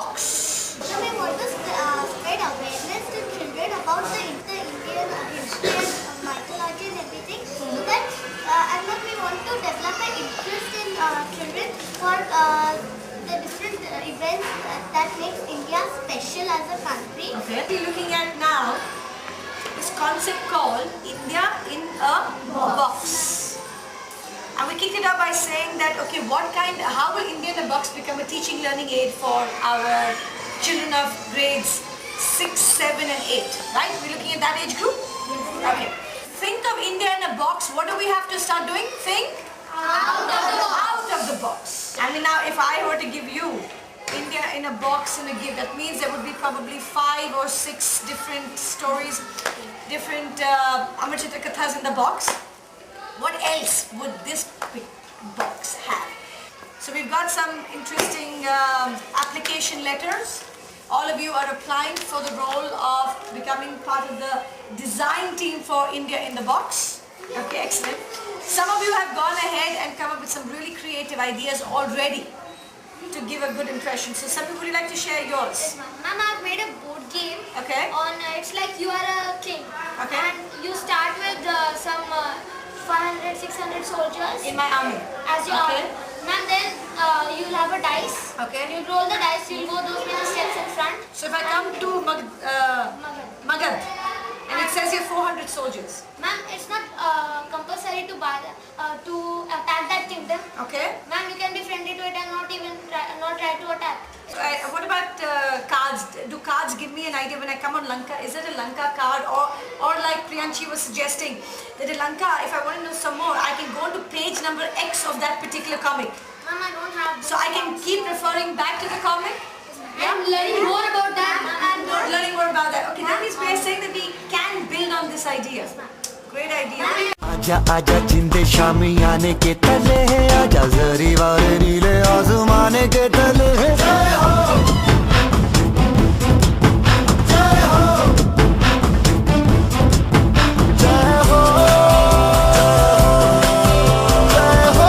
box. So we want to spread awareness to children about the Indian history and mythology and everything. So that and then we want to develop an interest in children for the different events that makes India special as a country. Okay. We're looking at now this concept called India in a box. And we kicked it up by saying that, okay, how will India in a box become a teaching learning aid for our children of grades 6, 7 and 8, right? We're looking at that age group? Yes. Okay. Think of India in a box. What do we have to start doing? Think out of the box. I mean, now if I were to give you India in a box and a gift, that means there would be probably 5 or 6 different stories, different Amar Chitra Kathas in the box. What else would this big box have? So we've got some interesting application letters. All of you are applying for the role of becoming part of the design team for India in the box. Okay, excellent. Some of you have gone ahead and come up with some really creative ideas already to give a good impression. So some people, would you like to share yours? Yes, ma'am. I've made a board game. Okay. It's like you are a king. Okay. And you start with some 500, 600 soldiers. In my army. As your Okay. army. Ma'am, then you'll have a dice. Okay. You roll the dice, you'll go those many steps in front. So if I come to Magad and it says here 400 soldiers. Ma'am, it's not compulsory to to attack that kingdom. Okay. Ma'am, you can be friendly to it and not try to attack. So what about cards? Do cards give me an idea when I come on Lanka? Is it a Lanka card or like Priyanshi was suggesting that a Lanka, if I want to know some more, I can go to page number X of that particular comic. Ma'am, I don't have. So I can keep referring back to the comic? I'm learning more about that. Learning more about that. Okay, that means we are saying that we can build on this idea. Great idea. आजा आजा जिंदे शामी आने के तले है आजा जरी वाले नीले आसमाने के तले है जय हो जय हो जय हो जय हो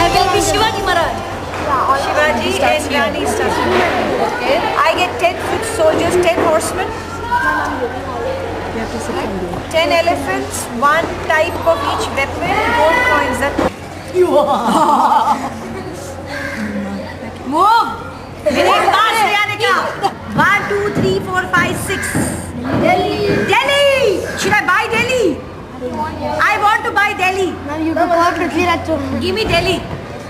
I will be Shivaji Maharaj. Shivaji and Rani Station. Okay. I get 10 foot soldiers, 10 horsemen, 10 elephants, 1 type of each weapon, gold coins. That move! Vinay, pass Riyaane ka. 1, 2, 3, 4, 5, 6. Delhi! Should I buy Delhi? I want to buy Delhi. Ma'am, you got quickly that too. Give me Delhi.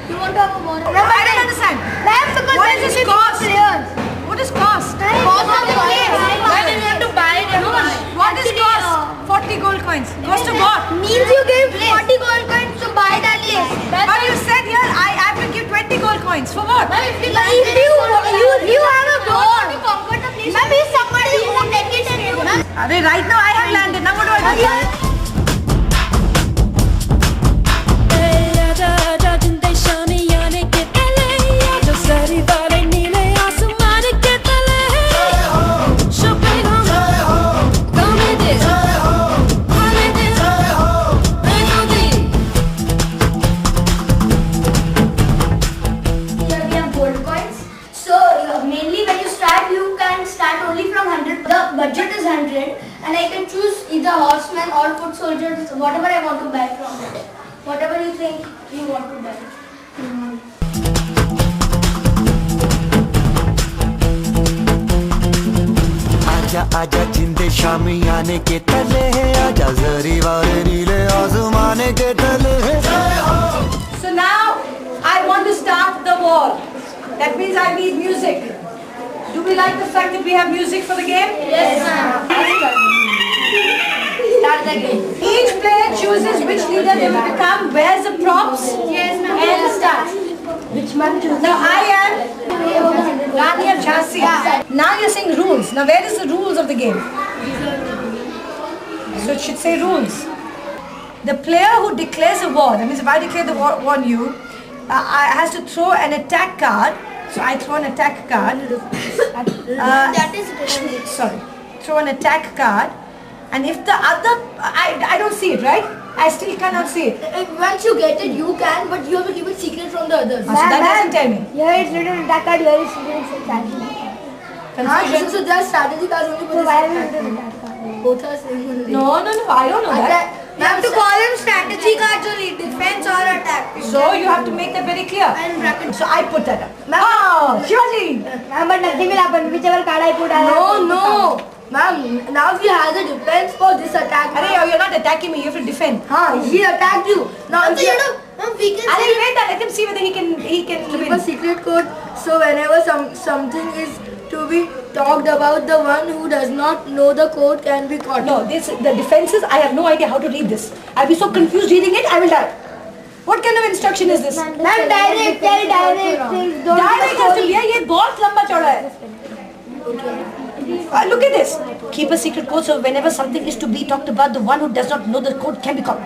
You want to have a war? I don't understand. Ma'am, because What does this cost? players. What is cost? Cost of the game. Ma'am, you want to buy it. What is cost? 40 gold coins. Cost of what? Means you give 40 gold coins to buy that place. But you said here I have to give 20 gold coins. For what? Ma'am, if you have a war to conquer the place. Ma'am, if somebody who take it and you. Right now I have landed. Now what do I do? Budget is 100 and I can choose either horsemen or foot soldiers, whatever I want to buy from it. Whatever you think you want to buy. आजा आजा जिंदे शामी आने के तले है आजा जरी वाले नीले आसमाने के तले है जय हो So now I want to start the war. That means I need music. Do we like the fact that we have music for the game? Yes, ma'am. Start the game. Each player chooses which leader they will become, wears the props, Yes, ma'am. and starts. Which one choose? Now I am Rani of Jhansi. Now you're saying rules. Now where is the rules of the game? So it should say rules. The player who declares a war, that means if I declare the war on you, has to throw an attack card. So I throw an attack card. That is different. Sorry. Throw an attack card. And if the other, I don't see it, right? I still cannot see it. Once you get it, you can, but you have to keep it secret from the others. So that doesn't tell me. Here it's written attack card, here it's written strategy. Confusion. So there are strategy cards only, So but why have you written attack card? both are same only. No, I don't know that. You have to call them strategy cards only, defense or attack. So you have to make that very clear. And bracket. So I put that up. Oh, Shivaji. Ma'am, but nothing will happen. Whichever card I put, I No. Ma'am, now he has a defense for this attack. Arey, you're not attacking me. You have to defend. He attacked you. Now So you know, we can Arey, wait, let him see whether he can keep a win. secret code. So whenever something is to be talked about, the one who does not know the code can be caught. No, the defenses. I have no idea how to read this. I'll be so confused reading it. I will die. What kind of instruction is this? Ma'am, direct, tell direct things. Don't Direct has to be. ये बहुत लंबा चौड़ा है. Look at this. Keep a secret code so whenever something is to be talked about, the one who does not know the code can be caught.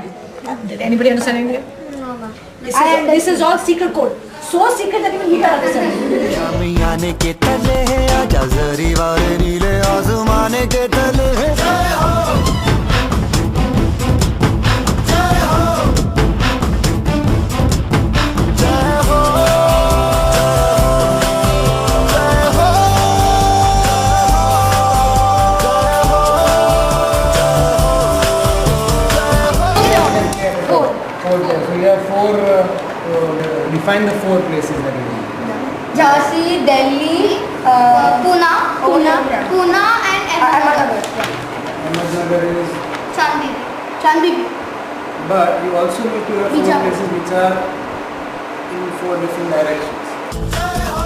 Did anybody understand anything? No, ma'am. This is all secret code. So secret that even he can understand. शामियाने के तले है आजा जरी वाले नीले आसमाने के तले है So you have four, define the four places that you will. Jhansi, Delhi, Pune, and Ahmedabad. Ahmednagar is, Chandipur. but you also need to have four Bijapur. places which are in four different directions.